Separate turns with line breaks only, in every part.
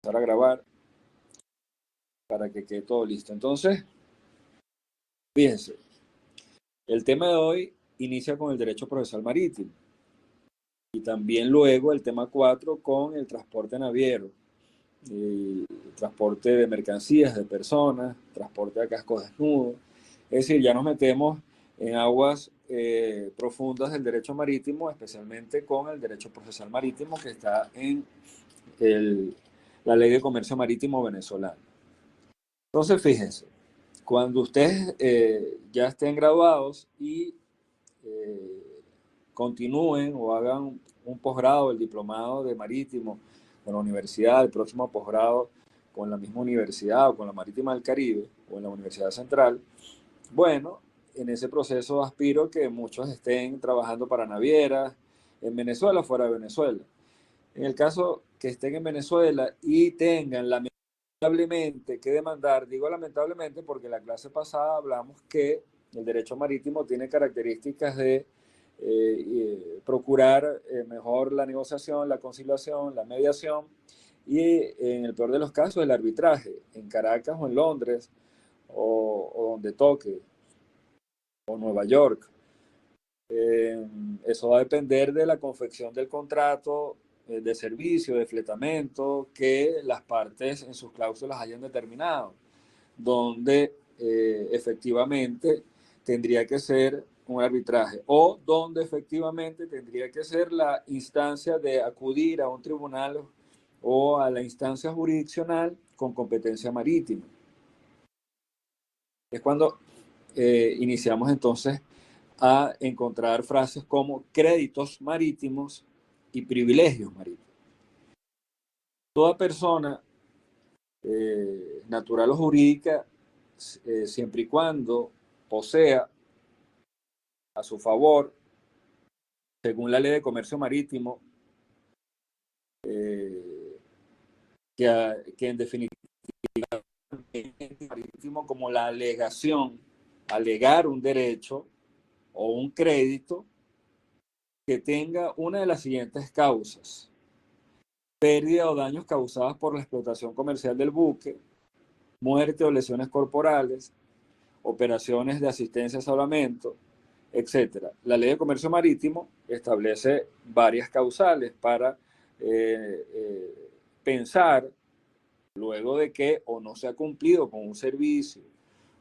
Empezar a grabar para que quede todo listo. Entonces, fíjense, el tema de hoy inicia con el derecho procesal marítimo y también luego el tema 4 con el transporte naviero, transporte de mercancías, de personas, transporte a casco desnudo. Es decir, ya nos metemos en aguas profundas del derecho marítimo, especialmente con el derecho procesal marítimo que está en la Ley de Comercio Marítimo venezolana. Entonces, fíjense, cuando ustedes ya estén graduados y continúen o hagan un posgrado, el diplomado de marítimo con la universidad, el próximo posgrado con la misma universidad o con la Marítima del Caribe o en la Universidad Central, bueno, en ese proceso aspiro que muchos estén trabajando para navieras en Venezuela o fuera de Venezuela. En el caso que estén en Venezuela y tengan lamentablemente que demandar, digo lamentablemente porque la clase pasada hablamos que el derecho marítimo tiene características de procurar mejor la negociación, la conciliación, la mediación y en el peor de los casos el arbitraje en Caracas o en Londres o donde toque o Nueva York. Eso va a depender de la confección del contrato de servicio, de fletamento, que las partes en sus cláusulas hayan determinado, donde efectivamente tendría que ser un arbitraje o donde efectivamente tendría que ser la instancia de acudir a un tribunal o a la instancia jurisdiccional con competencia marítima. Es cuando iniciamos entonces a encontrar frases como créditos marítimos y privilegios marítimos. Toda persona natural o jurídica, siempre y cuando posea a su favor, según la Ley de Comercio Marítimo, que en definitiva marítimo como la alegación, alegar un derecho o un crédito que tenga una de las siguientes causas: pérdida o daños causados por la explotación comercial del buque, muerte o lesiones corporales, operaciones de asistencia a salvamento, etc. La Ley de Comercio Marítimo establece varias causales para pensar, luego de que o no se ha cumplido con un servicio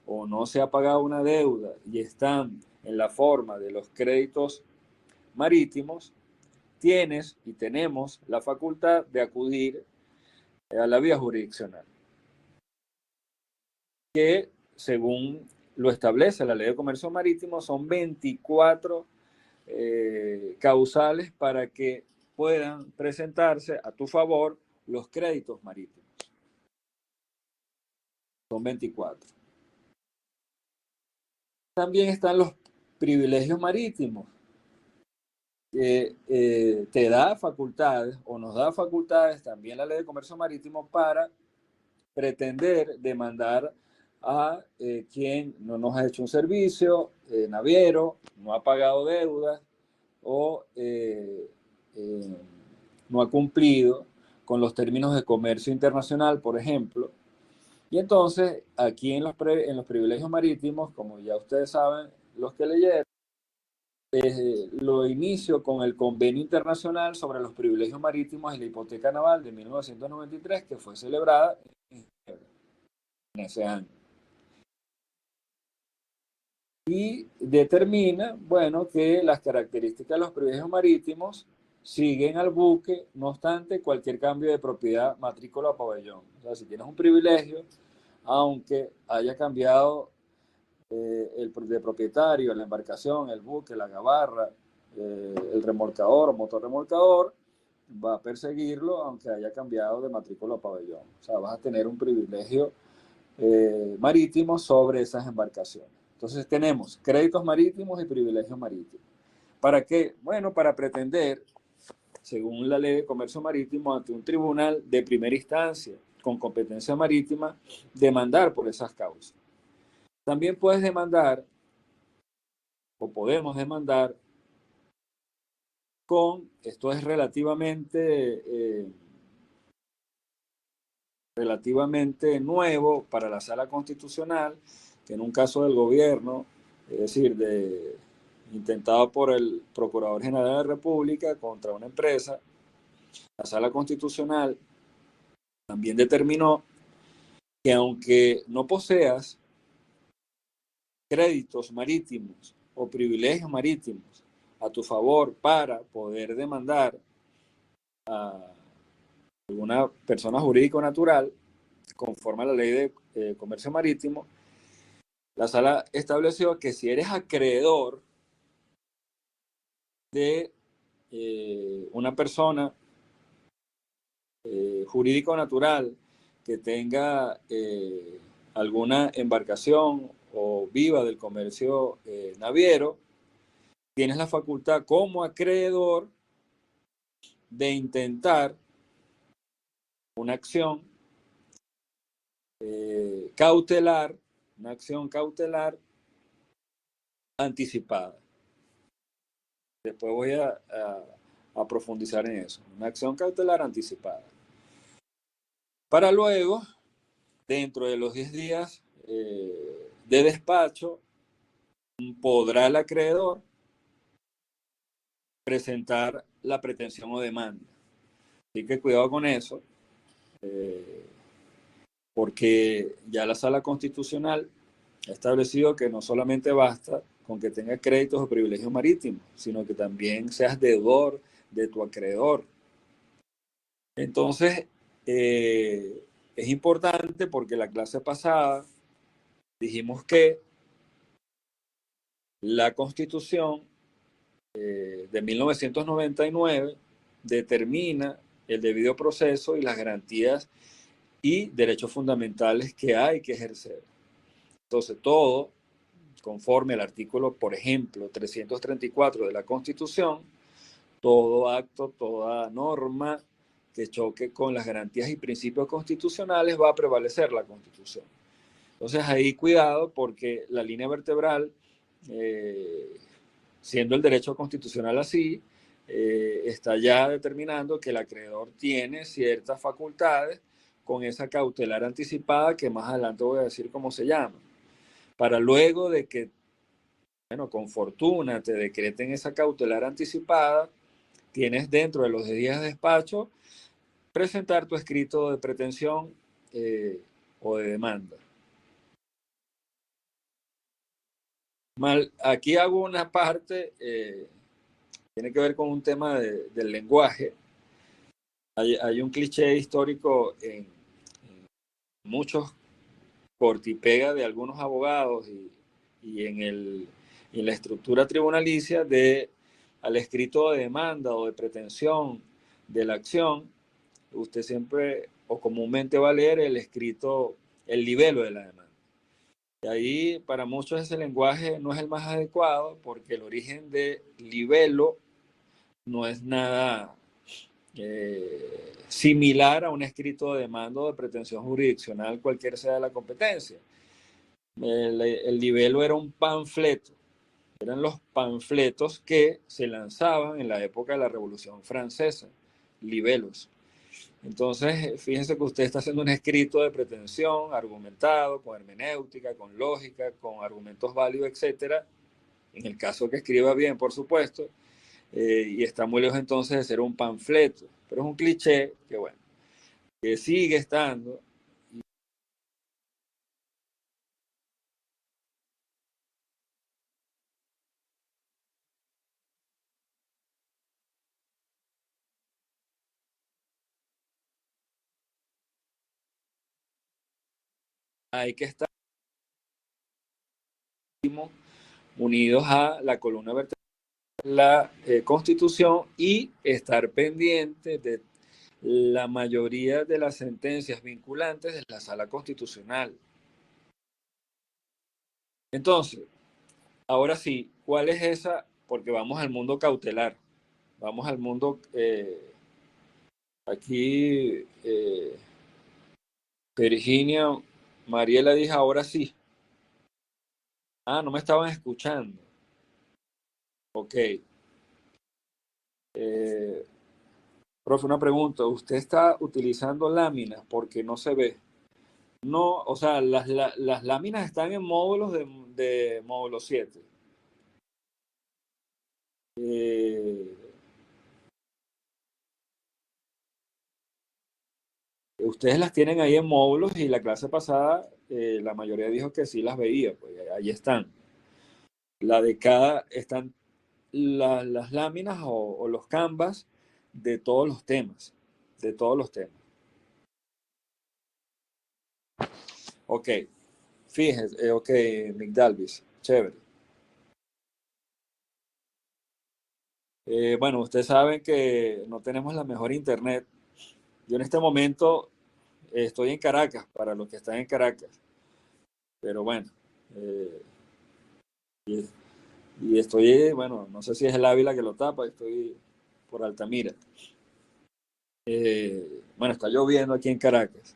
o no se ha pagado una deuda y están en la forma de los créditos marítimos, tienes y tenemos la facultad de acudir a la vía jurisdiccional, que según lo establece la Ley de Comercio Marítimo son 24 causales para que puedan presentarse a tu favor los créditos marítimos. Son 24. También están los privilegios marítimos, que te da facultades o nos da facultades también la Ley de Comercio Marítimo para pretender demandar a quien no nos ha hecho un servicio, naviero, no ha pagado deudas o no ha cumplido con los términos de comercio internacional, por ejemplo. Y entonces, aquí en los privilegios marítimos, como ya ustedes saben, los que leyeron, lo inicio con el Convenio Internacional sobre los Privilegios Marítimos y la Hipoteca Naval de 1993, que fue celebrada en ese año. Y determina, bueno, que las características de los privilegios marítimos siguen al buque, no obstante cualquier cambio de propiedad, matrícula o pabellón. O sea, si tienes un privilegio, aunque haya cambiado el de propietario, la embarcación, el buque, la gabarra, el remolcador o motor remolcador, va a perseguirlo aunque haya cambiado de matrícula o pabellón. O sea, vas a tener un privilegio marítimo sobre esas embarcaciones. Entonces tenemos créditos marítimos y privilegios marítimos. ¿Para qué? Bueno, para pretender, según la Ley de Comercio Marítimo, ante un tribunal de primera instancia con competencia marítima, demandar por esas causas. También puedes demandar, o podemos demandar, esto es relativamente relativamente nuevo para la Sala Constitucional, que en un caso del gobierno, es decir, intentado por el Procurador General de la República contra una empresa, la Sala Constitucional también determinó que aunque no poseas créditos marítimos o privilegios marítimos a tu favor para poder demandar a alguna persona jurídica o natural, conforme a la ley de comercio marítimo, la sala estableció que si eres acreedor de una persona jurídica o natural que tenga alguna embarcación o viva del comercio naviero, tienes la facultad como acreedor de intentar una acción cautelar, una acción cautelar anticipada. Después voy a profundizar en eso. Una acción cautelar anticipada. Para luego, dentro de los 10 días de despacho, podrá el acreedor presentar la pretensión o demanda. Así que cuidado con eso, porque ya la Sala Constitucional ha establecido que no solamente basta con que tengas créditos o privilegios marítimos, sino que también seas deudor de tu acreedor. Entonces, es importante porque la clase pasada dijimos que la Constitución de 1999 determina el debido proceso y las garantías y derechos fundamentales que hay que ejercer. Entonces, todo conforme al artículo, por ejemplo, 334 de la Constitución, todo acto, toda norma que choque con las garantías y principios constitucionales va a prevalecer la Constitución. Entonces ahí cuidado porque la línea vertebral, siendo el derecho constitucional así, está ya determinando que el acreedor tiene ciertas facultades con esa cautelar anticipada que más adelante voy a decir cómo se llama, para luego de que, bueno, con fortuna te decreten esa cautelar anticipada, tienes dentro de los 10 días de despacho presentar tu escrito de pretensión o de demanda. Aquí hago una parte, tiene que ver con un tema del lenguaje. Hay un cliché histórico en muchos cortipega de algunos abogados y en la estructura tribunalicia al escrito de demanda o de pretensión de la acción, usted siempre o comúnmente va a leer el escrito, el libelo de la demanda. Y ahí para muchos ese lenguaje no es el más adecuado porque el origen de libelo no es nada similar a un escrito de demanda o de pretensión jurisdiccional, cualquiera sea la competencia. El libelo era un panfleto, eran los panfletos que se lanzaban en la época de la Revolución Francesa, libelos. Entonces, fíjense que usted está haciendo un escrito de pretensión, argumentado, con hermenéutica, con lógica, con argumentos válidos, etcétera. En el caso que escriba bien, por supuesto, y está muy lejos entonces de ser un panfleto, pero es un cliché que, bueno, que sigue estando. Hay que estar unidos a la columna vertebral de la Constitución y estar pendientes de la mayoría de las sentencias vinculantes de la Sala Constitucional. Entonces, ahora sí, ¿cuál es esa? Porque vamos al mundo cautelar, vamos al mundo, aquí Virginia, Mariela dijo, ahora sí. Ah, no me estaban escuchando. Ok. Profe, una pregunta. ¿Usted está utilizando láminas porque no se ve? No, o sea, las láminas están en módulos de módulo 7. Eh, Ustedes las tienen ahí en módulos y la clase pasada la mayoría dijo que sí las veía, pues ahí están. La de cada, están las láminas o los canvas de todos los temas, de todos los temas. Ok, fíjense, ok, Migdalvis, chévere. Bueno, ustedes saben que no tenemos la mejor internet. Yo en este momento estoy en Caracas, para los que están en Caracas, pero bueno, eh, y, y estoy, bueno, no sé si es el Ávila que lo tapa, estoy por Altamira. Bueno, está lloviendo aquí en Caracas.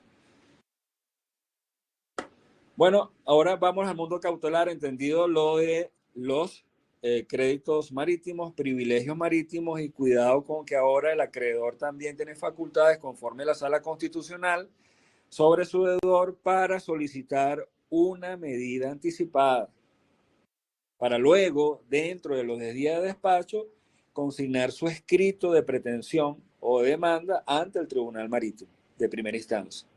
Bueno, ahora vamos al mundo cautelar, entendido lo de los créditos marítimos, privilegios marítimos y cuidado con que ahora el acreedor también tiene facultades conforme a la Sala Constitucional sobre su deudor para solicitar una medida anticipada, para luego, dentro de los 10 días de despacho, consignar su escrito de pretensión o demanda ante el Tribunal Marítimo de primera instancia.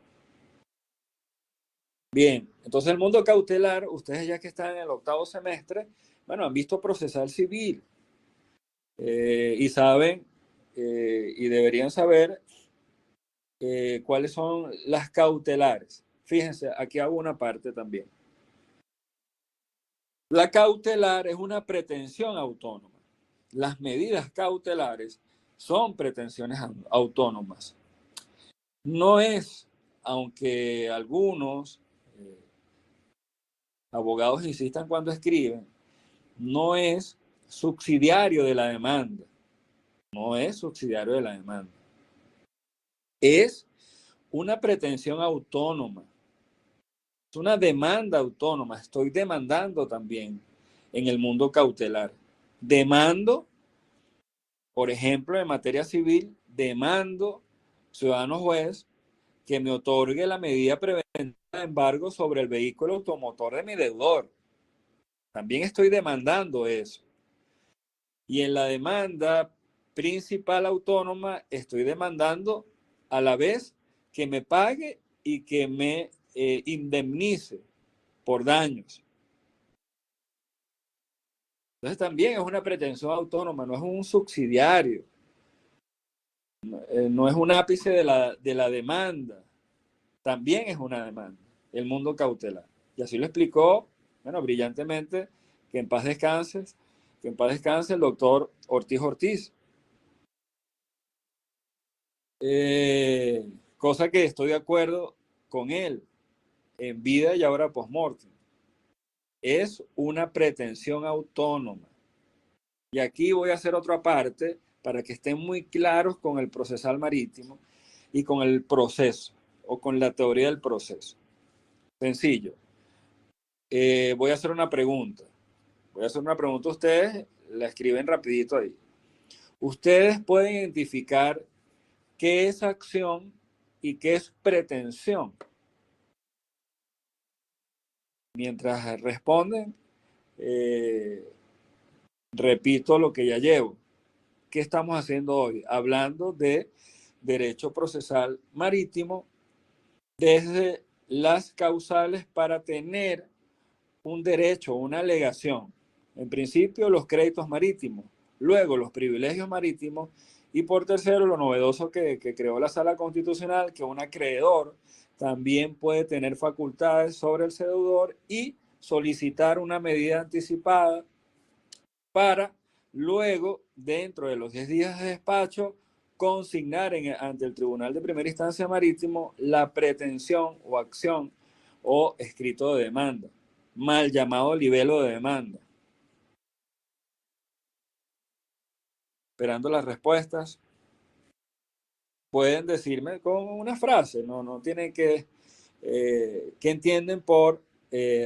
Bien, entonces el mundo cautelar, ustedes ya que están en el octavo semestre, bueno, han visto procesal civil y saben y deberían saber cuáles son las cautelares. Fíjense, aquí hago una parte también. La cautelar es una pretensión autónoma. Las medidas cautelares son pretensiones autónomas. No es, aunque algunos abogados insistan cuando escriben, no es subsidiario de la demanda. No es subsidiario de la demanda. Es una pretensión autónoma. Es una demanda autónoma. Estoy demandando también en el mundo cautelar. Demando, por ejemplo, en materia civil, demando, ciudadano juez, que me otorgue la medida preventiva de embargo sobre el vehículo automotor de mi deudor. También estoy demandando eso. Y en la demanda principal autónoma estoy demandando a la vez que me pague y que me indemnice por daños. Entonces también es una pretensión autónoma, no es un subsidiario, no es un ápice de la demanda, también es una demanda, el mundo cautelar. Y así lo explicó, bueno, brillantemente, que en paz descanse el doctor Ortiz Ortiz. Cosa que estoy de acuerdo con él, en vida y ahora post-mortem. Es una pretensión autónoma. Y aquí voy a hacer otra parte para que estén muy claros con el procesal marítimo y con el proceso o con la teoría del proceso. Sencillo. Voy a hacer una pregunta. Voy a hacer una pregunta a ustedes, la escriben rapidito ahí. Ustedes pueden identificar qué es acción y qué es pretensión. Mientras responden, repito lo que ya llevo. ¿Qué estamos haciendo hoy? Hablando de derecho procesal marítimo desde las causales para tener un derecho, una alegación. En principio, los créditos marítimos, luego los privilegios marítimos y por tercero, lo novedoso que creó la Sala Constitucional, que un acreedor también puede tener facultades sobre el deudor y solicitar una medida anticipada para luego, dentro de los 10 días de despacho, consignar ante el Tribunal de Primera Instancia Marítimo la pretensión o acción o escrito de demanda, mal llamado libelo de demanda. Esperando las respuestas. Pueden decirme con una frase, no tienen que entienden por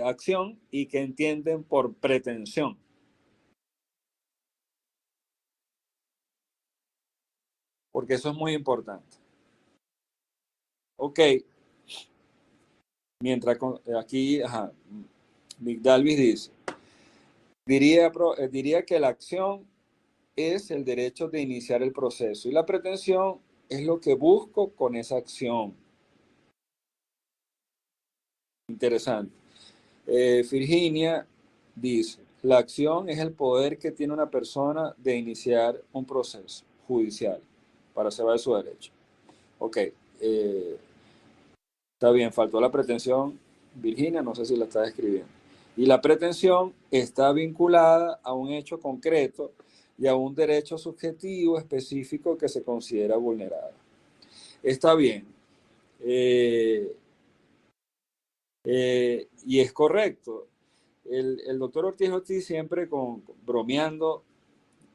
acción y que entienden por pretensión. porque eso es muy importante. Ok, mientras aquí, ajá, Migdalvis dice, diría que la acción es el derecho de iniciar el proceso y la pretensión es lo que busco con esa acción. Interesante. Virginia dice, la acción es el poder que tiene una persona de iniciar un proceso judicial para saber su derecho. Ok, está bien, faltó la pretensión, Virginia, no sé si la está escribiendo. Y la pretensión está vinculada a un hecho concreto y a un derecho subjetivo específico que se considera vulnerado. Está bien. Eh, y es correcto. El doctor Ortiz siempre bromeando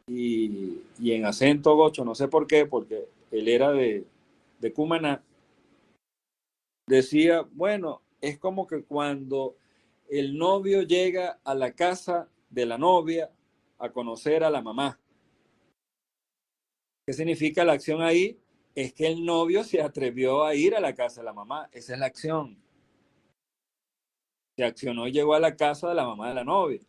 y en acento gocho, no sé por qué, porque él era de Cumaná, decía, bueno, es como que cuando el novio llega a la casa de la novia a conocer a la mamá. ¿Qué significa la acción ahí? Es que el novio se atrevió a ir a la casa de la mamá. Esa es la acción. Se accionó y llegó a la casa de la mamá de la novia.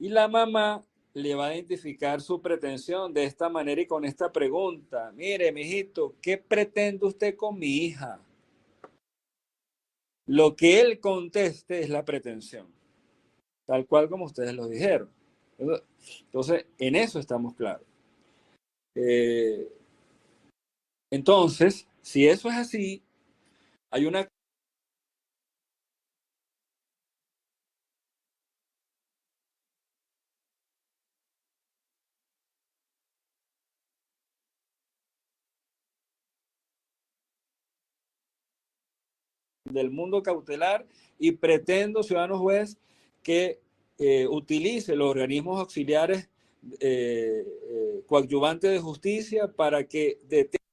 Y la mamá le va a identificar su pretensión de esta manera y con esta pregunta. Mire, mijito, ¿qué pretende usted con mi hija? Lo que él conteste es la pretensión, tal cual como ustedes lo dijeron. Entonces, en eso estamos claros. Eh, entonces, si eso es así, hay una del mundo cautelar y pretendo, ciudadano juez, que utilice los organismos auxiliares coadyuvantes de justicia para que detenga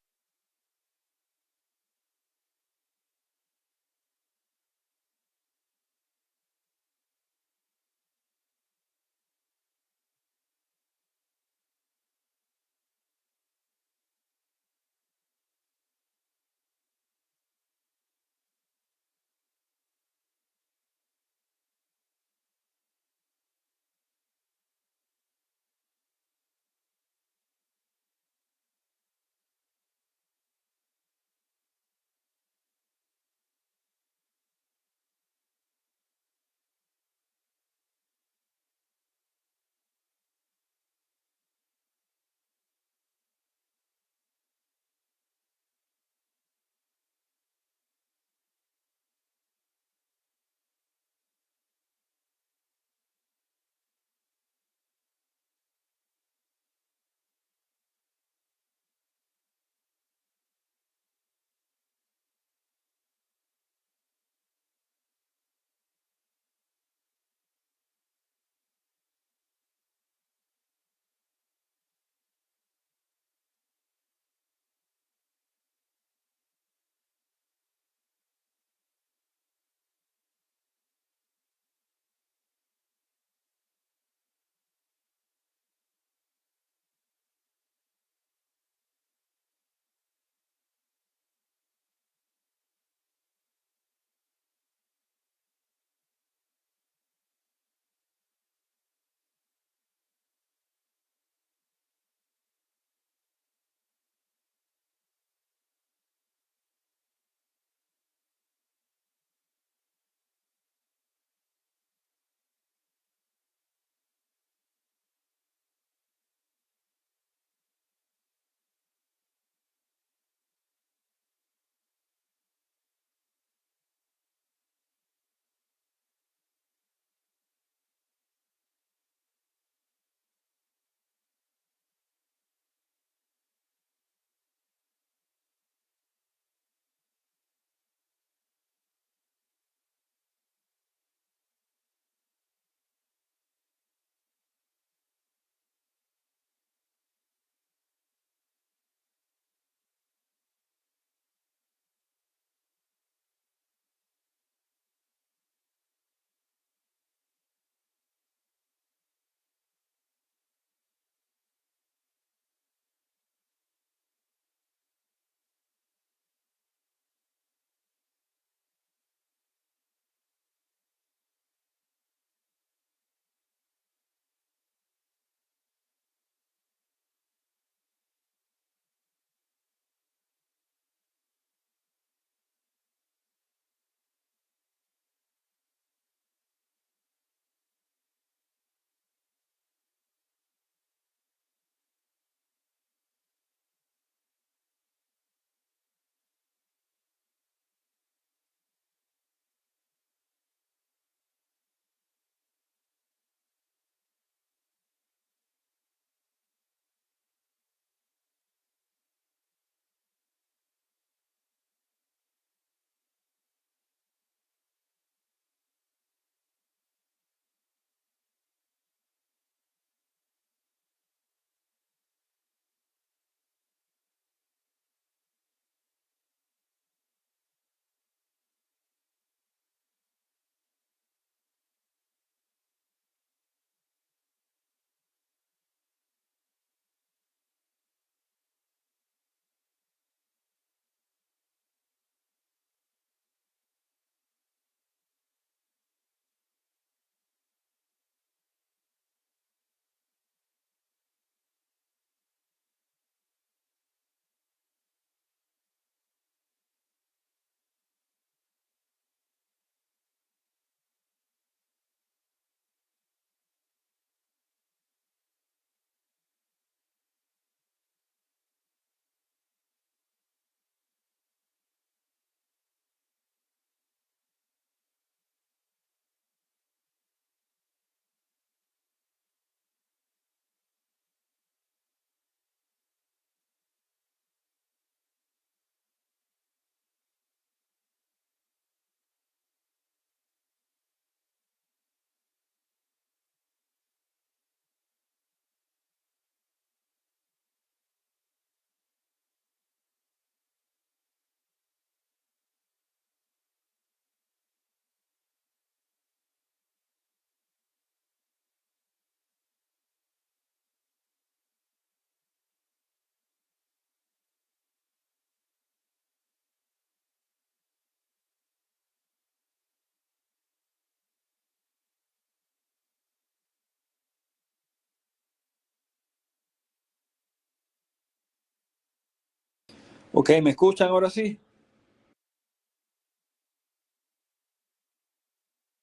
Ok, ¿me escuchan ahora sí?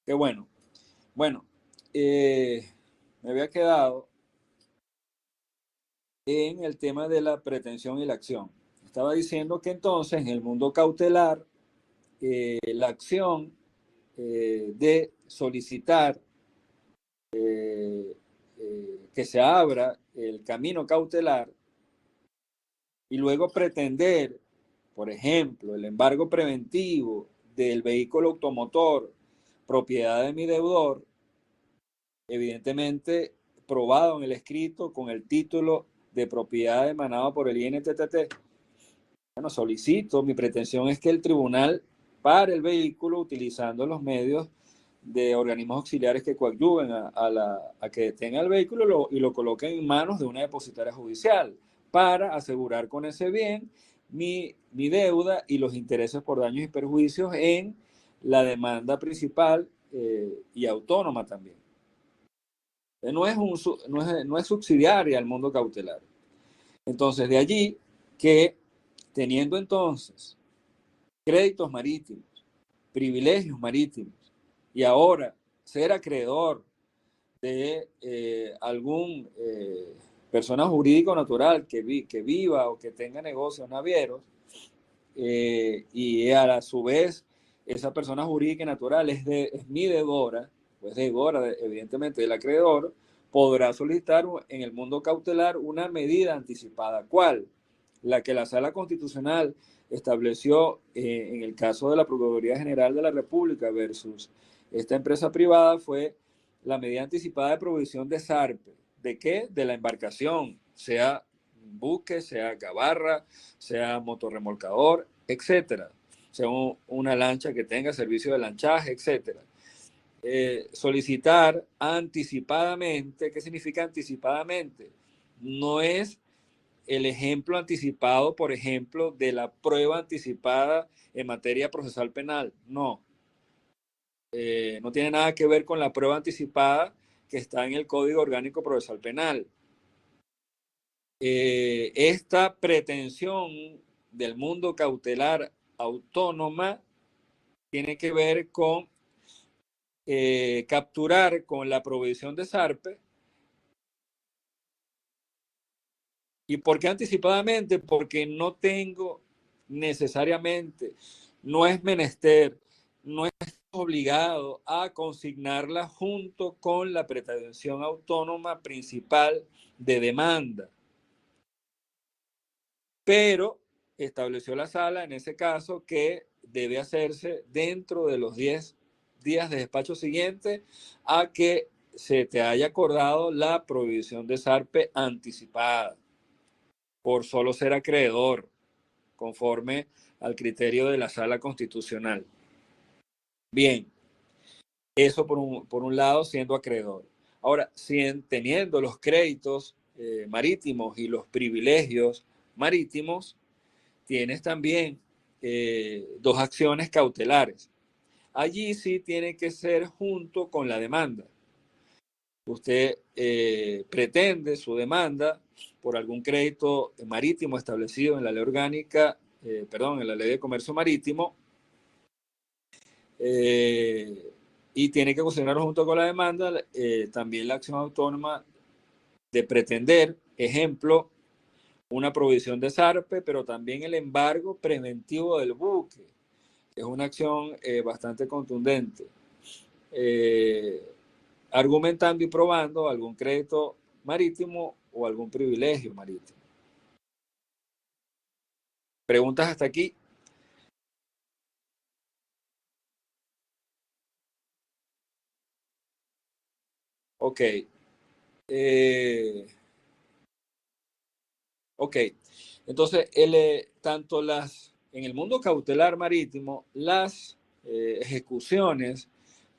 Qué bueno. Bueno, me había quedado en el tema de la pretensión y la acción. Estaba diciendo que entonces en el mundo cautelar, la acción de solicitar que se abra el camino cautelar y luego pretender, por ejemplo, el embargo preventivo del vehículo automotor propiedad de mi deudor, evidentemente probado en el escrito con el título de propiedad emanado por el INTTT. Bueno, solicito, mi pretensión es que el tribunal pare el vehículo utilizando los medios de organismos auxiliares que coadyuven a que detenga el vehículo y lo coloquen en manos de una depositaria judicial para asegurar con ese bien mi deuda y los intereses por daños y perjuicios en la demanda principal y autónoma también. No es subsidiaria al mundo cautelar. Entonces, de allí que teniendo entonces créditos marítimos, privilegios marítimos, y ahora ser acreedor de algún persona jurídica o natural que viva o que tenga negocios navieros, y a su vez esa persona jurídica y natural es mi deudora, pues deudora evidentemente del acreedor, podrá solicitar en el mundo cautelar una medida anticipada. ¿Cuál? La que la Sala Constitucional estableció en el caso de la Procuraduría General de la República versus esta empresa privada fue la medida anticipada de provisión de zarpe. ¿De qué? De la embarcación, sea buque, sea gabarra, sea motorremolcador, etcétera. Sea una lancha que tenga servicio de lanchaje, etcétera. Solicitar anticipadamente, ¿qué significa anticipadamente? No es el ejemplo anticipado, por ejemplo, de la prueba anticipada en materia procesal penal. No, no tiene nada que ver con la prueba anticipada que está en el Código Orgánico Procesal Penal. Esta pretensión del mundo cautelar autónoma tiene que ver con capturar con la provisión de zarpe. ¿Y por qué anticipadamente? Porque no tengo necesariamente, no es menester, no es obligado a consignarla junto con la pretensión autónoma principal de demanda. Pero estableció la sala en ese caso que debe hacerse dentro de los 10 días de despacho siguiente a que se te haya acordado la provisión de zarpe anticipada por solo ser acreedor, conforme al criterio de la sala constitucional. Bien, eso por un lado siendo acreedor. Ahora, teniendo los créditos marítimos y los privilegios marítimos, tienes también dos acciones cautelares. Allí sí tiene que ser junto con la demanda. Usted pretende su demanda por algún crédito marítimo establecido en la ley orgánica, en la ley de comercio marítimo, y tiene que considerar junto con la demanda también la acción autónoma de pretender, ejemplo, una provisión de zarpe, pero también el embargo preventivo del buque, que es una acción bastante contundente, argumentando y probando algún crédito marítimo o algún privilegio marítimo. ¿Preguntas hasta aquí? Ok. Ok. Entonces, tanto en el mundo cautelar marítimo, las ejecuciones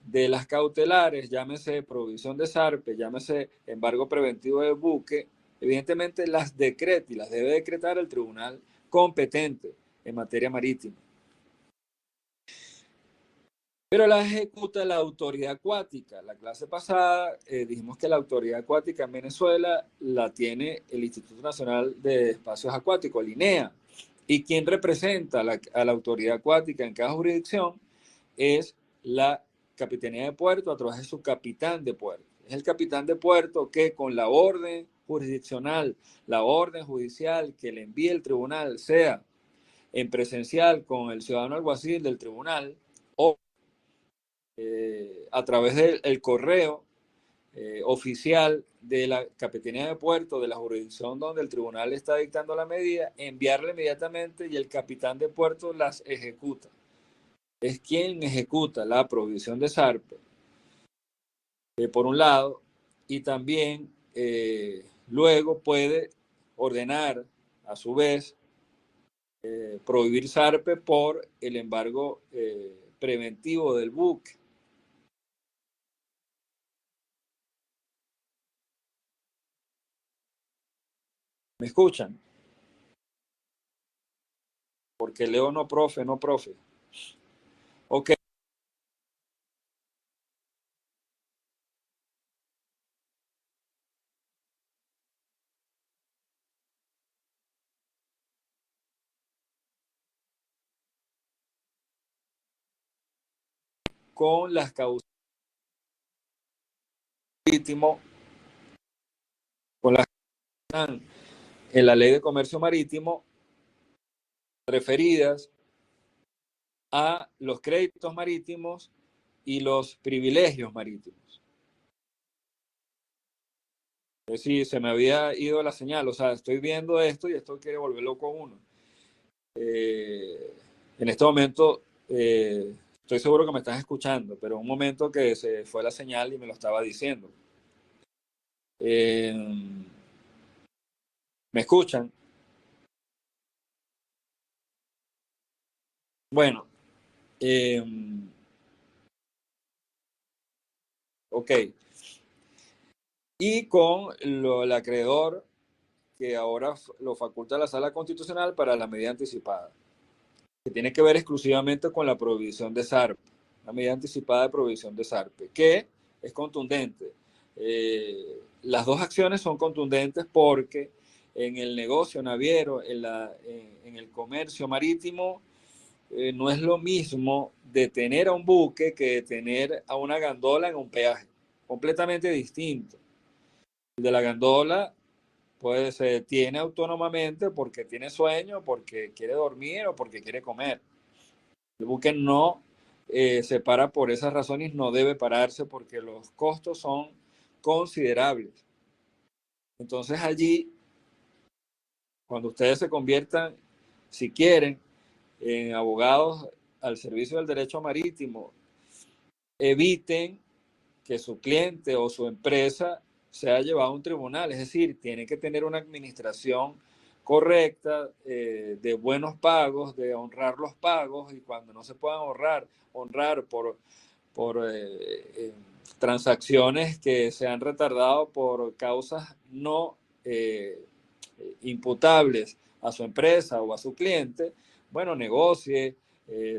de las cautelares, llámese provisión de zarpe, llámese embargo preventivo de buque, evidentemente las decreta y las debe decretar el tribunal competente en materia marítima. Pero la ejecuta la autoridad acuática. La clase pasada dijimos que la autoridad acuática en Venezuela la tiene el Instituto Nacional de Espacios Acuáticos, el INEA, ¿Y quién representa a la autoridad acuática en cada jurisdicción? Es la Capitanía de Puerto a través de su capitán de puerto. Es el capitán de puerto que con la orden jurisdiccional, la orden judicial que le envíe el tribunal, sea en presencial con el ciudadano alguacil del tribunal o a través del correo oficial de la Capitanía de Puerto, de la jurisdicción donde el tribunal está dictando la medida, enviarla inmediatamente y el capitán de puerto las ejecuta. Es quien ejecuta la prohibición de zarpe, por un lado, y también luego puede ordenar, a su vez, prohibir zarpe por el embargo preventivo del buque. ¿Me escuchan? Porque leo no profe, no profe. Ok. Con las causas marítimo, con las que están en la ley de comercio marítimo referidas a los créditos marítimos y los privilegios marítimos. Es decir, se me había ido la señal, o sea, estoy viendo esto y esto quiere volver loco a uno. En este momento, estoy seguro que me estás escuchando, pero un momento que se fue la señal y me lo estaba diciendo. ¿Me escuchan? Bueno, ok. Y con el acreedor que ahora lo faculta la Sala Constitucional para la medida anticipada, que tiene que ver exclusivamente con la prohibición de zarpe, la medida anticipada de prohibición de zarpe, que es contundente. Las dos acciones son contundentes porque en el negocio naviero, en el comercio marítimo, no es lo mismo detener a un buque que detener a una gandola en un peaje, completamente distinto. El de la gandola pues se detiene autónomamente porque tiene sueño, porque quiere dormir o porque quiere comer. El buque no se para por esas razones, no debe pararse porque los costos son considerables. Entonces allí, cuando ustedes se conviertan, si quieren, en abogados al servicio del derecho marítimo, eviten que su cliente o su empresa sea llevado a un tribunal. Es decir, tiene que tener una administración correcta, de buenos pagos, de honrar los pagos, y cuando no se puedan honrar por transacciones que se han retardado por causas no imputables a su empresa o a su cliente, bueno, negocie,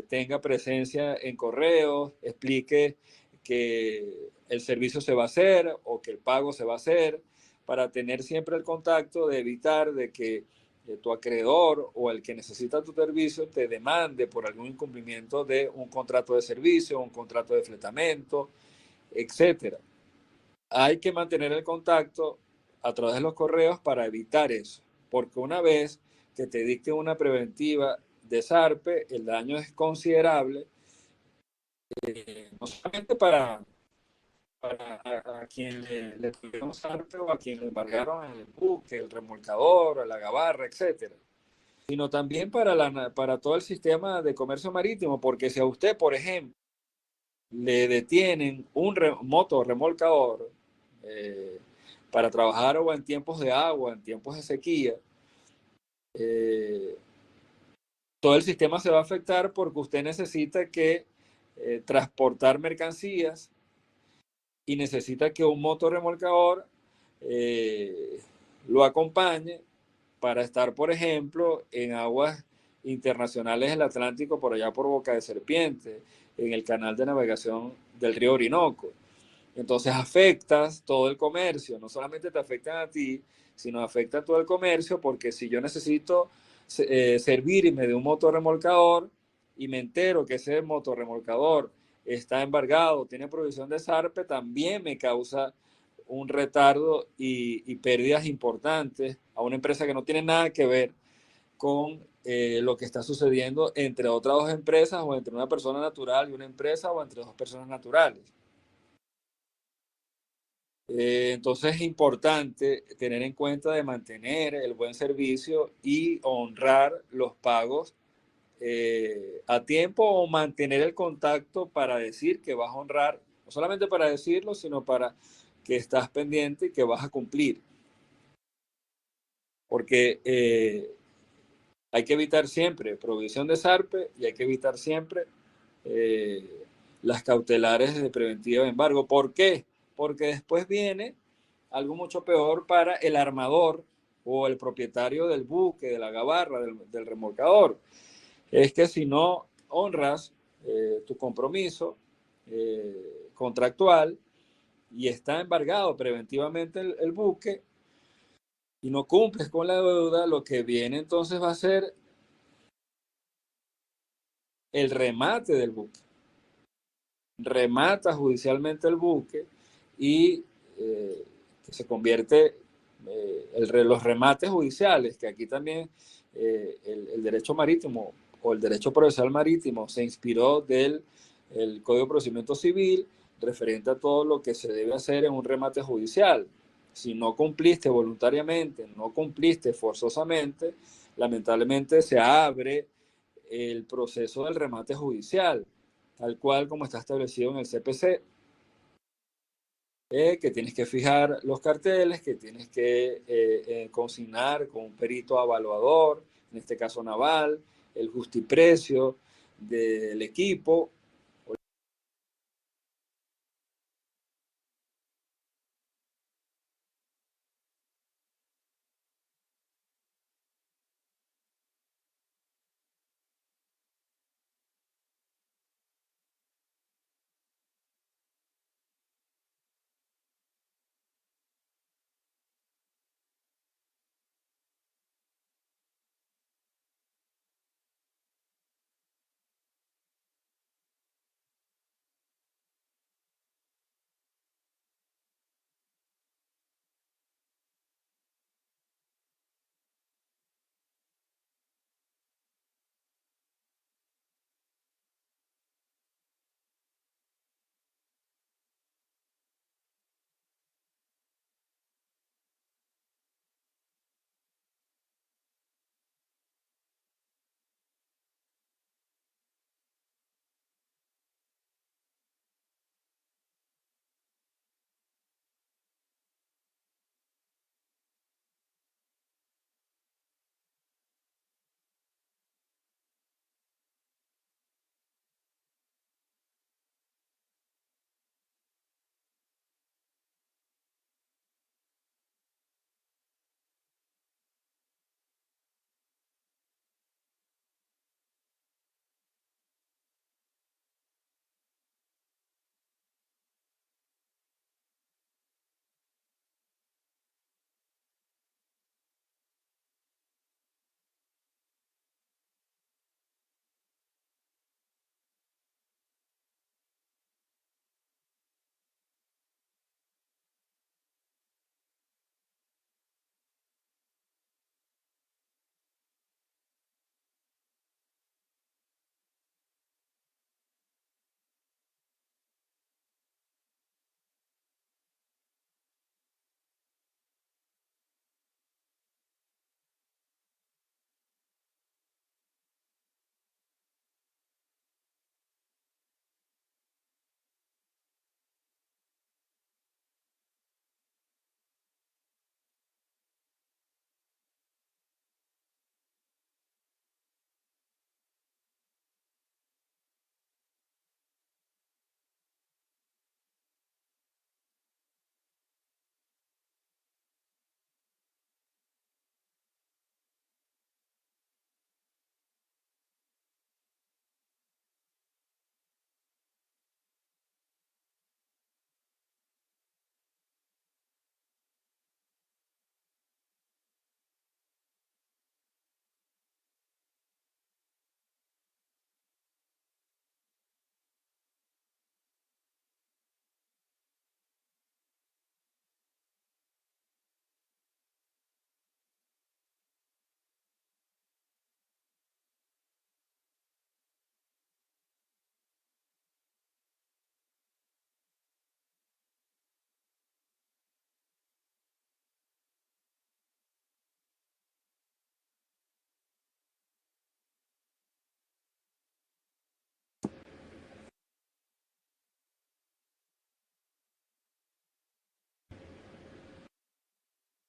tenga presencia en correos, explique que el servicio se va a hacer o que el pago se va a hacer, para tener siempre el contacto de evitar de que tu acreedor o el que necesita tu servicio te demande por algún incumplimiento de un contrato de servicio, un contrato de fletamento, etcétera. Hay que mantener el contacto a través de los correos para evitar eso, porque una vez que te dicten una preventiva de zarpe, el daño es considerable, no solamente para quien le tuvieron zarpe o a quien le embargaron el buque, el remolcador, la gabarra, etcétera, sino también para todo el sistema de comercio marítimo, porque si a usted, por ejemplo, le detienen un moto remolcador para trabajar o en tiempos de agua, en tiempos de sequía, todo el sistema se va a afectar porque usted necesita que transportar mercancías y necesita que un motorremolcador lo acompañe para estar, por ejemplo, en aguas internacionales del Atlántico, por allá por Boca de Serpiente, en el canal de navegación del río Orinoco. Entonces afectas todo el comercio, no solamente te afectan a ti, sino afecta a todo el comercio, porque si yo necesito servirme de un motorremolcador y me entero que ese motorremolcador está embargado, tiene provisión de zarpe, también me causa un retardo y pérdidas importantes a una empresa que no tiene nada que ver con lo que está sucediendo entre otras dos empresas o entre una persona natural y una empresa o entre dos personas naturales. Entonces es importante tener en cuenta de mantener el buen servicio y honrar los pagos a tiempo o mantener el contacto para decir que vas a honrar, no solamente para decirlo, sino para que estás pendiente y que vas a cumplir. Porque hay que evitar siempre provisión de zarpe y hay que evitar siempre eh, las cautelares de preventiva de embargo. ¿Por qué? Porque después viene algo mucho peor para el armador o el propietario del buque, de la gabarra, del remolcador. Es que si no honras tu compromiso contractual y está embargado preventivamente el buque y no cumples con la deuda, lo que viene entonces va a ser el remate del buque. Remata judicialmente el buque y que se convierte los remates judiciales, que aquí también el derecho marítimo o el derecho procesal marítimo se inspiró del el Código de Procedimiento Civil referente a todo lo que se debe hacer en un remate judicial. Si no cumpliste voluntariamente, no cumpliste forzosamente, lamentablemente se abre el proceso del remate judicial, tal cual como está establecido en el CPC, que tienes que fijar los carteles, que tienes que consignar con un perito evaluador, en este caso naval, el justiprecio del equipo.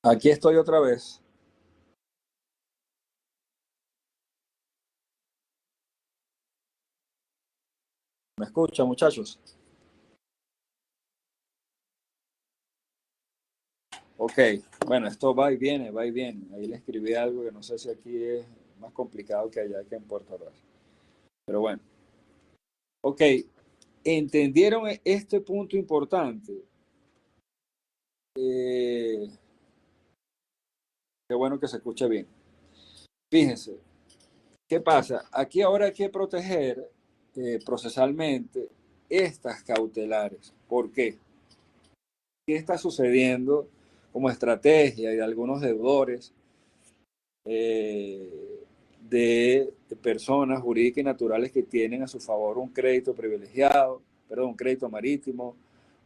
Aquí estoy otra vez. ¿Me escuchan, muchachos? Ok, bueno, esto va y viene, va y viene. Ahí le escribí algo que no sé si aquí es más complicado que allá que en Puerto Rico. Pero bueno, ok, ¿entendieron este punto importante? Eh, qué bueno que se escuche bien. Fíjense, ¿qué pasa? Aquí ahora hay que proteger procesalmente estas cautelares. ¿Por qué? ¿Qué está sucediendo como estrategia de algunos deudores de personas jurídicas y naturales que tienen a su favor un crédito privilegiado, perdón, un crédito marítimo,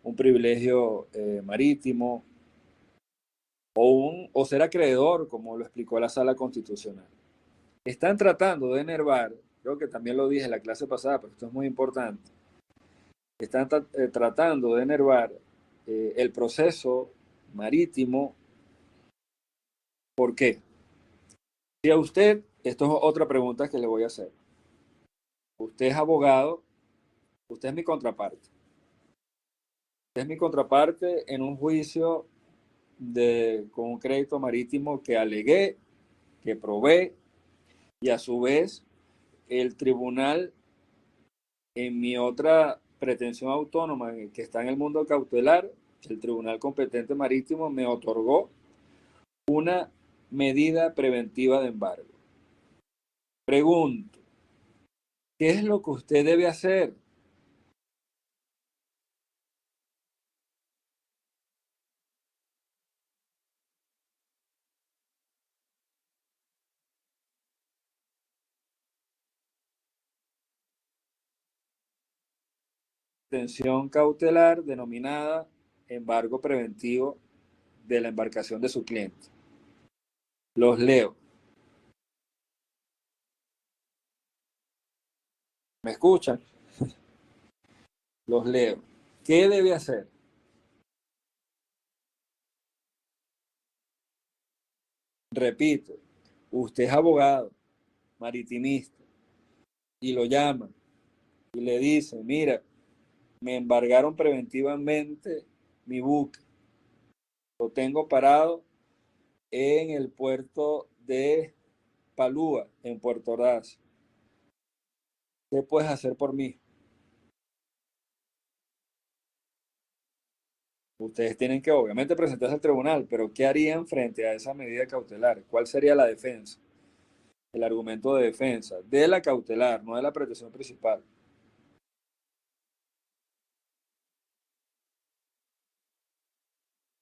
un privilegio marítimo o ser acreedor, como lo explicó la Sala Constitucional? Están tratando de enervar, creo que también lo dije en la clase pasada, pero esto es muy importante, están tratando de enervar el proceso marítimo. ¿Por qué? Si a usted, esto es otra pregunta que le voy a hacer, usted es abogado, usted es mi contraparte, usted es mi contraparte en un juicio con un crédito marítimo que alegué, que probé, y a su vez el tribunal, en mi otra pretensión autónoma que está en el mundo cautelar, el tribunal competente marítimo me otorgó una medida preventiva de embargo. Pregunto, ¿qué es lo que usted debe hacer? Detención cautelar denominada embargo preventivo de la embarcación de su cliente. Los leo. ¿Me escuchan? Los leo. ¿Qué debe hacer? Repito, usted es abogado, maritimista, y lo llaman y le dicen, mira, me embargaron preventivamente mi buque, lo tengo parado en el puerto de Palúa, en Puerto Ordaz. ¿Qué puedes hacer por mí? Ustedes tienen que obviamente presentarse al tribunal, pero ¿qué harían frente a esa medida cautelar? ¿Cuál sería la defensa? El argumento de defensa de la cautelar, no de la pretensión principal.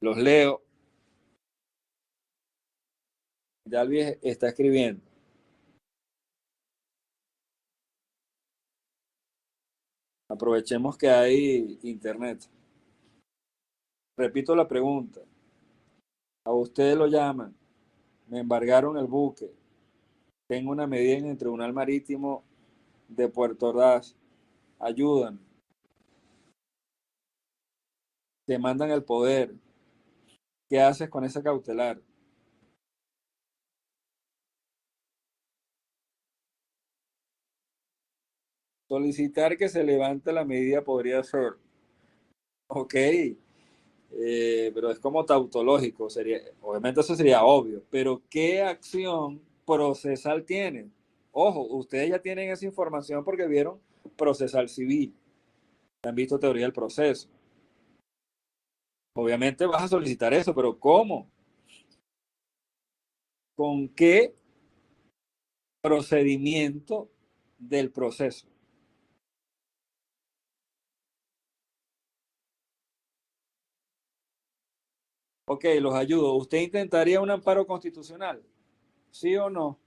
Los leo. Ya Luis está escribiendo. Aprovechemos que hay internet. Repito la pregunta. A ustedes lo llaman, me embargaron el buque, tengo una medida en el Tribunal Marítimo de Puerto Ordaz, ayudan, te mandan el poder. ¿Qué haces con esa cautelar? Solicitar que se levante la medida podría ser, ok, pero es como tautológico, sería, obviamente eso sería obvio, pero ¿qué acción procesal tienen? Ojo, ustedes ya tienen esa información porque vieron procesal civil, han visto teoría del proceso. Obviamente vas a solicitar eso, pero ¿cómo? ¿Con qué procedimiento del proceso? Ok, los ayudo. ¿Usted intentaría un amparo constitucional? ¿Sí o no?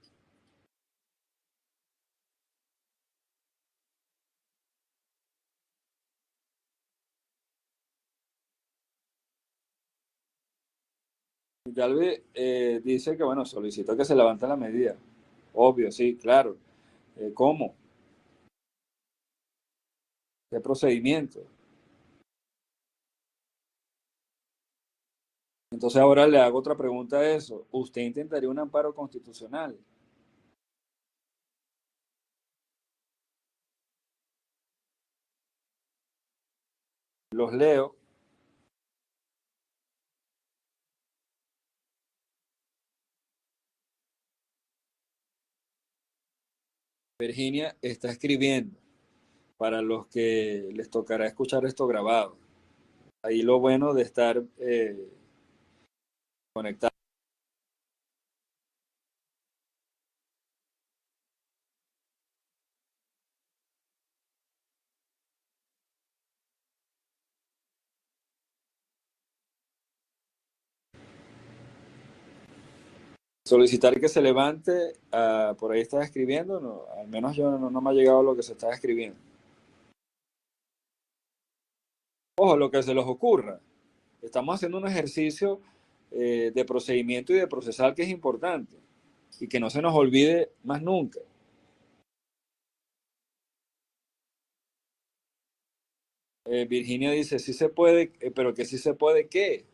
Galvez dice que, bueno, solicitó que se levante la medida. Obvio, sí, claro. ¿Cómo? ¿Qué procedimiento? Entonces ahora le hago otra pregunta a eso. ¿Usted intentaría un amparo constitucional? Los leo. Virginia está escribiendo para los que les tocará escuchar esto grabado. Ahí lo bueno de estar conectado. Solicitar que se levante, por ahí está escribiendo, no, al menos yo no me ha llegado lo que se está escribiendo. Ojo, lo que se les ocurra. Estamos haciendo un ejercicio de procedimiento y de procesal que es importante y que no se nos olvide más nunca. Virginia dice, sí se puede, pero que sí se puede, ¿qué?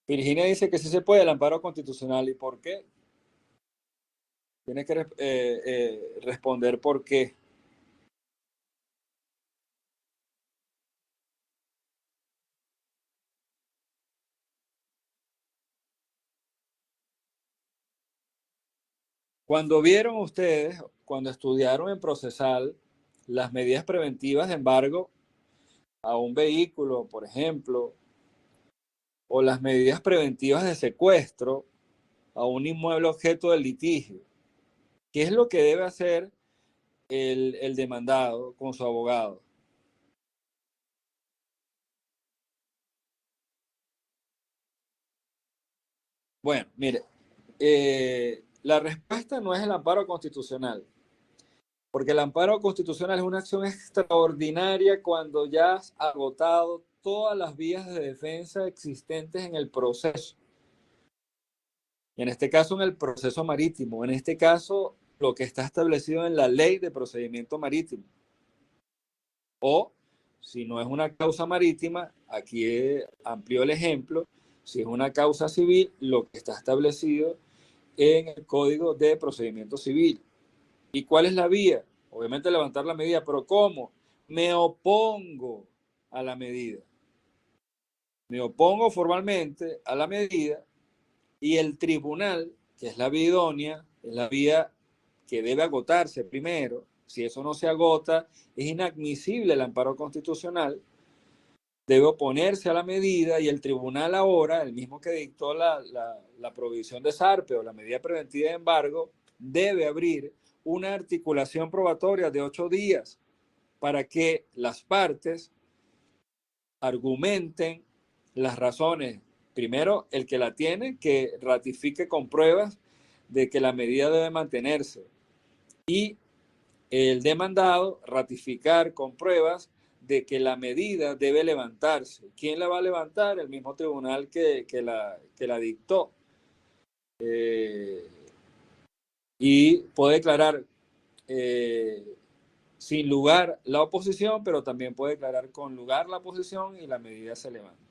Virginia dice que sí se puede el amparo constitucional. ¿Y por qué? Tiene que responder por qué. Cuando vieron ustedes, cuando estudiaron en procesal, las medidas preventivas de embargo a un vehículo, por ejemplo, o las medidas preventivas de secuestro a un inmueble objeto del litigio, ¿qué es lo que debe hacer el demandado con su abogado? Bueno, mire, la respuesta no es el amparo constitucional, porque el amparo constitucional es una acción extraordinaria cuando ya has agotado todas las vías de defensa existentes en el proceso. Y en este caso, en el proceso marítimo. En este caso, lo que está establecido en la ley de procedimiento marítimo. O, si no es una causa marítima, aquí amplio el ejemplo, si es una causa civil, lo que está establecido en el Código de Procedimiento Civil. ¿Y cuál es la vía? Obviamente levantar la medida, pero ¿cómo? Me opongo a la medida. Me opongo formalmente a la medida y el tribunal, que es la vía idónea, es la vía que debe agotarse primero. Si eso no se agota, es inadmisible el amparo constitucional. Debe oponerse a la medida y el tribunal ahora, el mismo que dictó la provisión de SARPE o la medida preventiva de embargo, debe abrir una articulación probatoria de 8 días para que las partes argumenten las razones. Primero, el que la tiene, que ratifique con pruebas de que la medida debe mantenerse. Y el demandado ratificar con pruebas de que la medida debe levantarse. ¿Quién la va a levantar? El mismo tribunal que la dictó. Y puede declarar sin lugar la oposición, pero también puede declarar con lugar la oposición y la medida se levanta.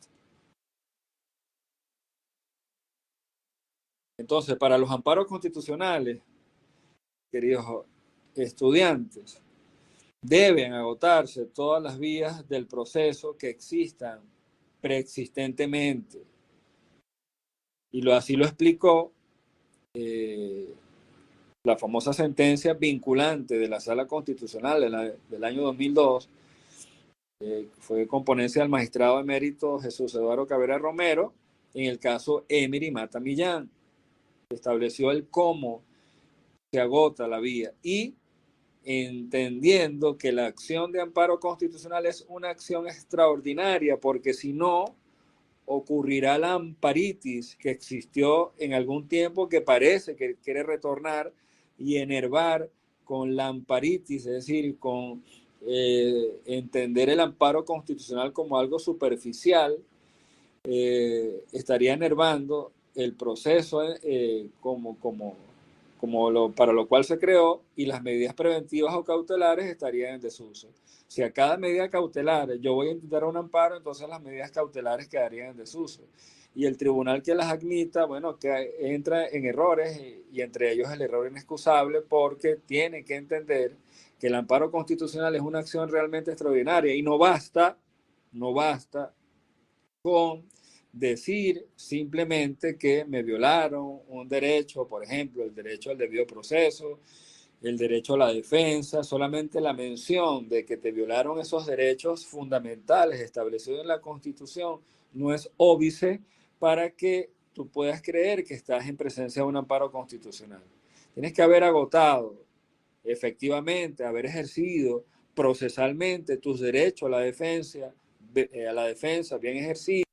Entonces, para los amparos constitucionales, queridos estudiantes, deben agotarse todas las vías del proceso que existan preexistentemente. Y así lo explicó la famosa sentencia vinculante de la Sala Constitucional del año 2002, fue con ponencia del magistrado emérito Jesús Eduardo Cabrera Romero, en el caso Emery Mata Millán. Estableció el cómo se agota la vía y entendiendo que la acción de amparo constitucional es una acción extraordinaria, porque si no, ocurrirá la amparitis que existió en algún tiempo, que parece que quiere retornar y enervar con la amparitis, es decir, con entender el amparo constitucional como algo superficial, estaría enervando el proceso para lo cual se creó, y las medidas preventivas o cautelares estarían en desuso. Si a cada medida cautelar yo voy a intentar un amparo, entonces las medidas cautelares quedarían en desuso. Y el tribunal que las admita, bueno, que entra en errores, y entre ellos el error inexcusable, porque tiene que entender que el amparo constitucional es una acción realmente extraordinaria, y no basta con decir simplemente que me violaron un derecho, por ejemplo, el derecho al debido proceso, el derecho a la defensa. Solamente la mención de que te violaron esos derechos fundamentales establecidos en la Constitución no es óbice para que tú puedas creer que estás en presencia de un amparo constitucional. Tienes que haber agotado efectivamente, haber ejercido procesalmente tus derechos a la defensa bien ejercido.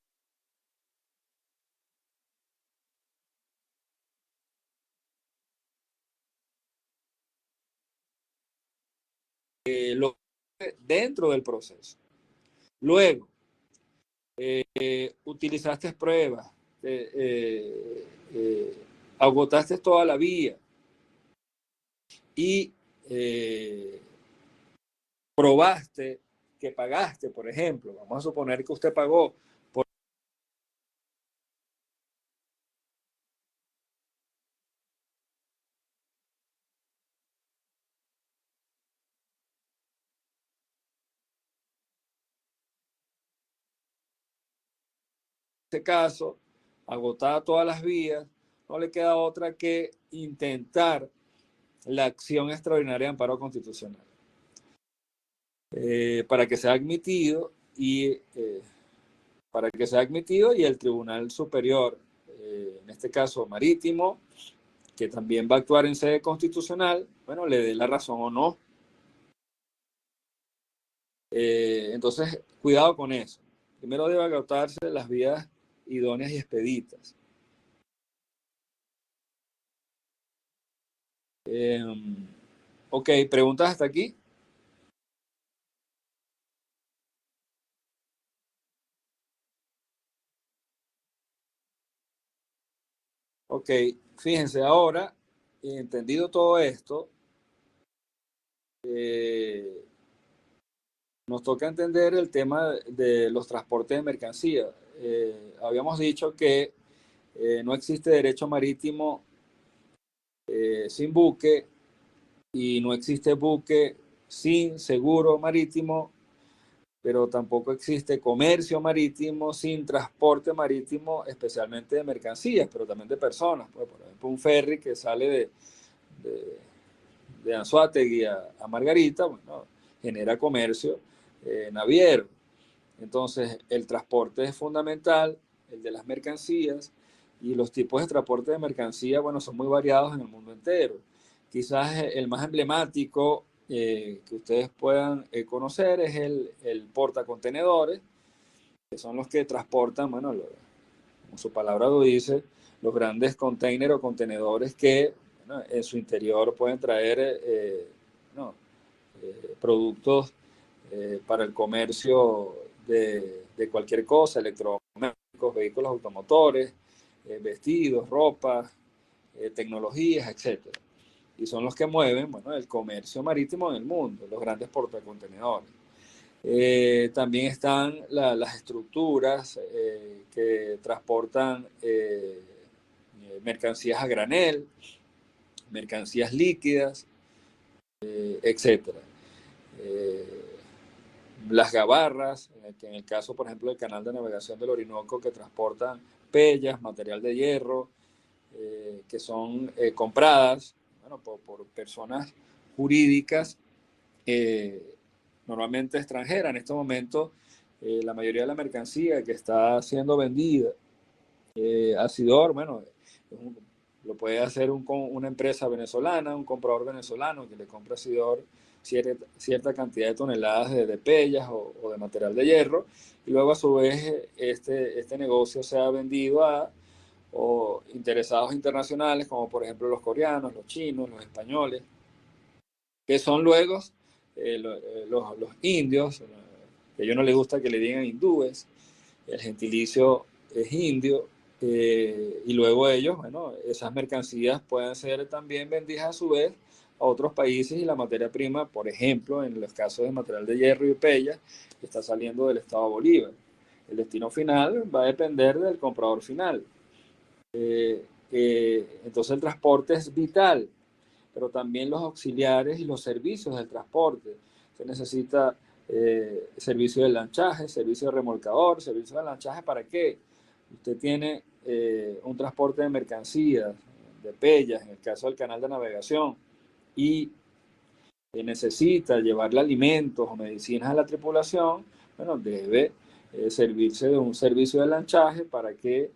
Dentro del proceso. Luego, utilizaste pruebas, agotaste toda la vía y probaste que pagaste, por ejemplo. Vamos a suponer que usted pagó por este caso, agotada todas las vías, no le queda otra que intentar la acción extraordinaria de amparo constitucional para que sea admitido y el Tribunal Superior, en este caso marítimo, que también va a actuar en sede constitucional, bueno, le dé la razón o no. Entonces, cuidado con eso. Primero debe agotarse las vías idóneas y expeditas. Ok, ¿preguntas hasta aquí? Ok, fíjense, ahora, entendido todo esto, nos toca entender el tema de los transportes de mercancía. Habíamos dicho que no existe derecho marítimo sin buque, y no existe buque sin seguro marítimo, pero tampoco existe comercio marítimo sin transporte marítimo, especialmente de mercancías, pero también de personas. Pues, por ejemplo, un ferry que sale de Anzoátegui a Margarita, bueno, genera comercio naviero. Entonces, el transporte es fundamental, el de las mercancías, y los tipos de transporte de mercancías, bueno, son muy variados en el mundo entero. Quizás el más emblemático que ustedes puedan conocer es el portacontenedores, que son los que transportan, bueno, como su palabra lo dice, los grandes containers o contenedores que, bueno, en su interior pueden traer no, productos para el comercio de cualquier cosa, electrodomésticos, vehículos automotores, vestidos, ropa, tecnologías, etcétera. Y son los que mueven, bueno, el comercio marítimo en el mundo, los grandes portacontenedores. También están las estructuras que transportan mercancías a granel, mercancías líquidas, etcétera. Las gabarras, en el caso, por ejemplo, del canal de navegación del Orinoco, que transportan pellas, material de hierro, que son compradas, bueno, por personas jurídicas, normalmente extranjeras. En este momento, la mayoría de la mercancía que está siendo vendida a Sidor, bueno, lo puede hacer una empresa venezolana, un comprador venezolano que le compra a Sidor cierta cantidad de toneladas de pellas o de material de hierro, y luego a su vez este negocio se ha vendido a interesados internacionales, como por ejemplo los coreanos, los chinos, los españoles, que son luego los indios, que a ellos no les gusta que le digan hindúes, el gentilicio es indio, y luego ellos, bueno, esas mercancías pueden ser también vendidas a su vez a otros países y la materia prima, por ejemplo, en los casos de material de hierro y pella, está saliendo del Estado Bolívar. El destino final va a depender del comprador final. Entonces el transporte es vital, pero también los auxiliares y los servicios del transporte. Se necesita servicio de lanchaje, servicio de remolcador, servicio de lanchaje, ¿para qué? Usted tiene un transporte de mercancías, de pellas, en el caso del canal de navegación, y necesita llevarle alimentos o medicinas a la tripulación, bueno, debe servirse de un servicio de lanchaje para que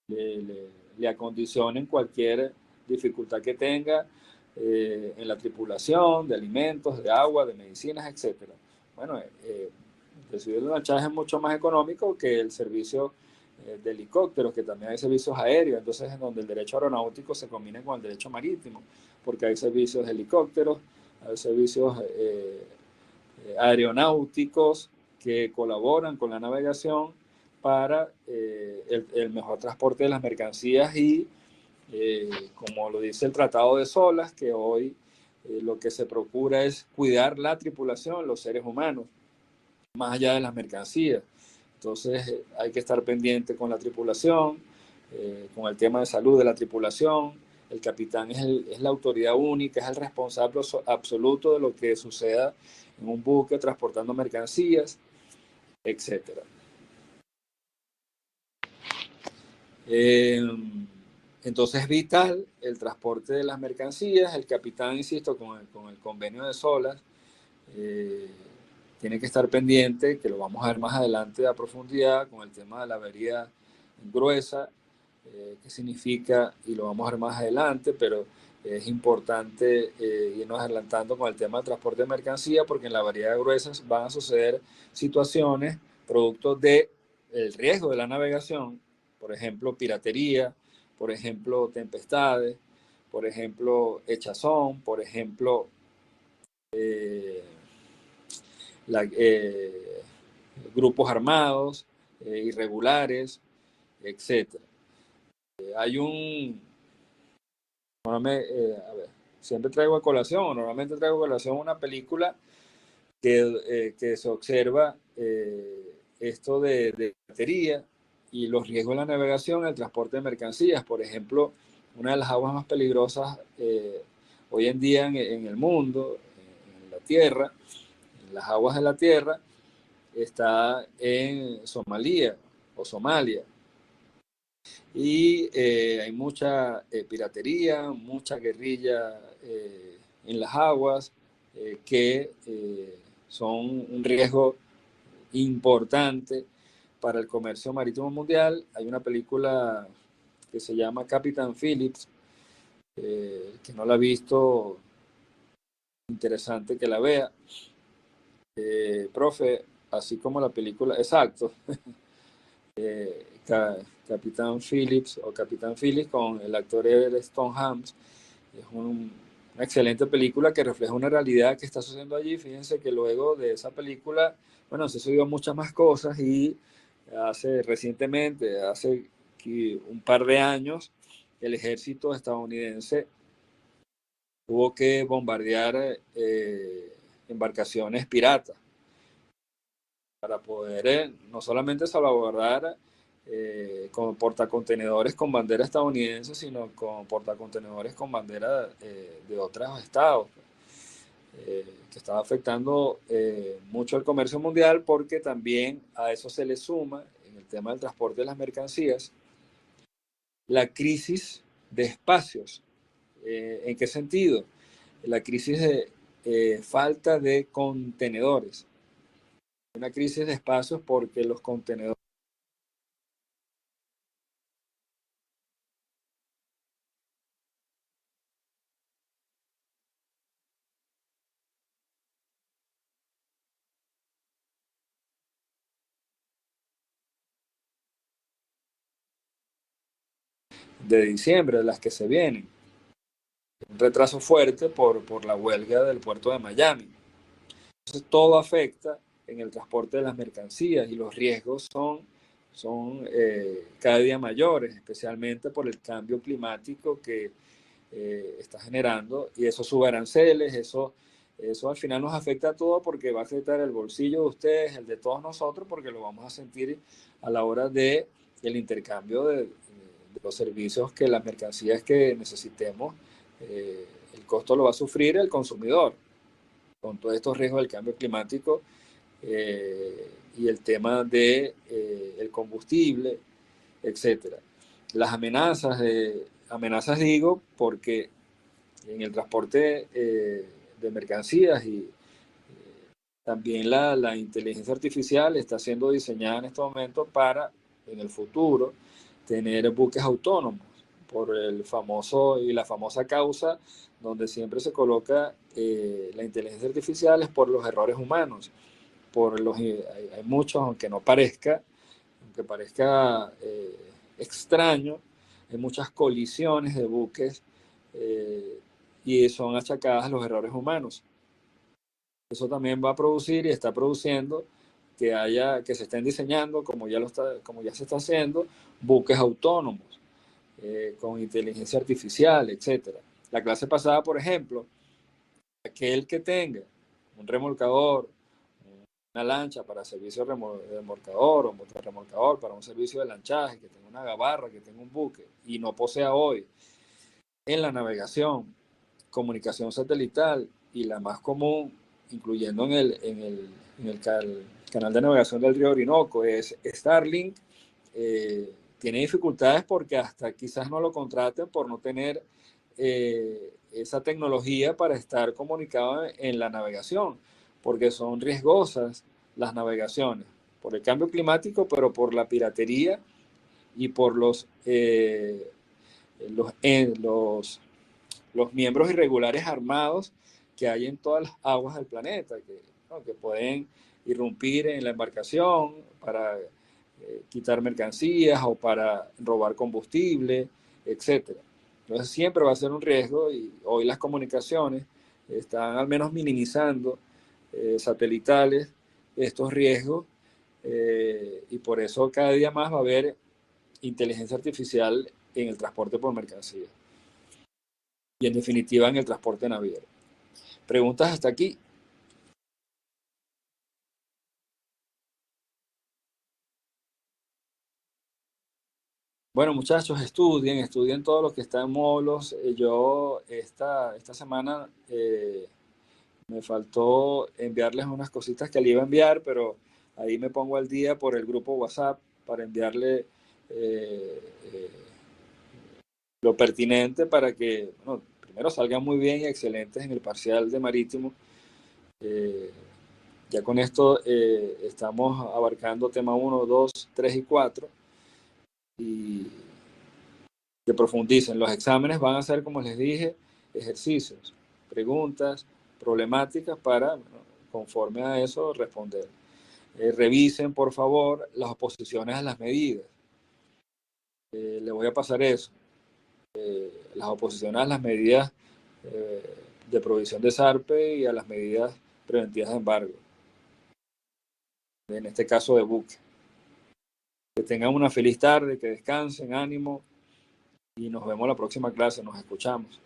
le acondicionen cualquier dificultad que tenga en la tripulación, de alimentos, de agua, de medicinas, etc. Bueno, el servicio de lanchaje es mucho más económico que el servicio de helicópteros, que también hay servicios aéreos, entonces es donde el derecho aeronáutico se combina con el derecho marítimo, porque hay servicios de helicópteros, hay servicios aeronáuticos que colaboran con la navegación para el mejor transporte de las mercancías y, como lo dice el Tratado de Solas, que hoy lo que se procura es cuidar la tripulación, los seres humanos, más allá de las mercancías. Entonces hay que estar pendiente con la tripulación, con el tema de salud de la tripulación. El capitán es la autoridad única, es el responsable absoluto de lo que suceda en un buque transportando mercancías, etc. Entonces es vital el transporte de las mercancías. El capitán, insisto, con el convenio de Solas, tiene que estar pendiente, que lo vamos a ver más adelante a profundidad, con el tema de la avería gruesa, qué significa, y lo vamos a ver más adelante, pero es importante irnos adelantando con el tema del transporte de mercancía, porque en la avería gruesas van a suceder situaciones producto del riesgo de la navegación, por ejemplo, piratería, por ejemplo, tempestades, por ejemplo, hechazón, por ejemplo, la, grupos armados, irregulares, etc. Hay un, a ver, siempre traigo a colación, o normalmente traigo a colación una película que se observa esto de batería y los riesgos de la navegación, el transporte de mercancías. Por ejemplo, una de las aguas más peligrosas hoy en día en el mundo, en la Tierra, en las aguas de la Tierra, está en Somalia o Somalia. Y hay mucha piratería, mucha guerrilla en las aguas que son un riesgo importante para el comercio marítimo mundial. Hay una película que se llama Captain Phillips, que no la ha visto, interesante que la vea. Profe, así como la película, exacto, Capitán Phillips o Capitán Phillips con el actor Everett Stonehams. Es una excelente película que refleja una realidad que está sucediendo allí. Fíjense que luego de esa película, bueno, se subió muchas más cosas y recientemente, hace un par de años, el ejército estadounidense tuvo que bombardear embarcaciones piratas para poder no solamente salvaguardar con portacontenedores con bandera estadounidense, sino con portacontenedores con bandera de otros estados, que estaba afectando mucho el comercio mundial, porque también a eso se le suma, en el tema del transporte de las mercancías, la crisis de espacios. ¿En qué sentido? La crisis de falta de contenedores. Una crisis de espacios porque los contenedores de diciembre, de las que se vienen. Un retraso fuerte por la huelga del puerto de Miami. Entonces todo afecta en el transporte de las mercancías y los riesgos son son cada día mayores, especialmente por el cambio climático que está generando, y eso sube aranceles, eso al final nos afecta a todos porque va a afectar el bolsillo de ustedes, el de todos nosotros, porque lo vamos a sentir a la hora de el intercambio de los servicios, que las mercancías que necesitemos, el costo lo va a sufrir el consumidor con todos estos riesgos del cambio climático, y el tema de el combustible, etcétera. Las amenazas digo porque en el transporte de mercancías, y también la inteligencia artificial está siendo diseñada en este momento para, en el futuro, tener buques autónomos, por el famoso y la famosa causa donde siempre se coloca la inteligencia artificial, es por los errores humanos. Hay muchos, aunque parezca extraño, hay muchas colisiones de buques, y son achacadas a los errores humanos. Eso también va a producir y está produciendo que se estén diseñando, como ya se está haciendo, buques autónomos, con inteligencia artificial, etcétera. La clase pasada, por ejemplo, aquel que tenga un remolcador, una lancha para servicio de remolcador, o motorremolcador para un servicio de lanchaje, que tenga una gabarra, que tenga un buque, y no posea hoy en la navegación, comunicación satelital, y la más común, incluyendo en el canal de navegación del río Orinoco, es Starlink, tiene dificultades porque hasta quizás no lo contraten por no tener esa tecnología para estar comunicado en la navegación, porque son riesgosas las navegaciones, por el cambio climático, pero por la piratería y por los miembros irregulares armados que hay en todas las aguas del planeta, que pueden irrumpir en la embarcación para quitar mercancías o para robar combustible, etc. Entonces siempre va a ser un riesgo, y hoy las comunicaciones están al menos minimizando satelitales estos riesgos, y por eso cada día más va a haber inteligencia artificial en el transporte por mercancía y en definitiva en el transporte naviero. ¿Preguntas hasta aquí? Bueno, muchachos, estudien todo lo que está en módulos. Yo esta semana me faltó enviarles unas cositas que le iba a enviar, pero ahí me pongo al día por el grupo WhatsApp para enviarle eh, lo pertinente para que, bueno, primero salgan muy bien y excelentes en el parcial de marítimo. Eh, ya con esto estamos abarcando tema 1, 2, 3 y 4, y que profundicen. Los exámenes van a ser, como les dije, ejercicios, preguntas, problemáticas para, bueno, conforme a eso, responder. Revisen, por favor, las oposiciones a las medidas. Le voy a pasar eso. Las oposiciones a las medidas de provisión de SARPE y a las medidas preventivas de embargo, en este caso de buque. Que tengan una feliz tarde, que descansen, ánimo, y nos vemos la próxima clase, nos escuchamos.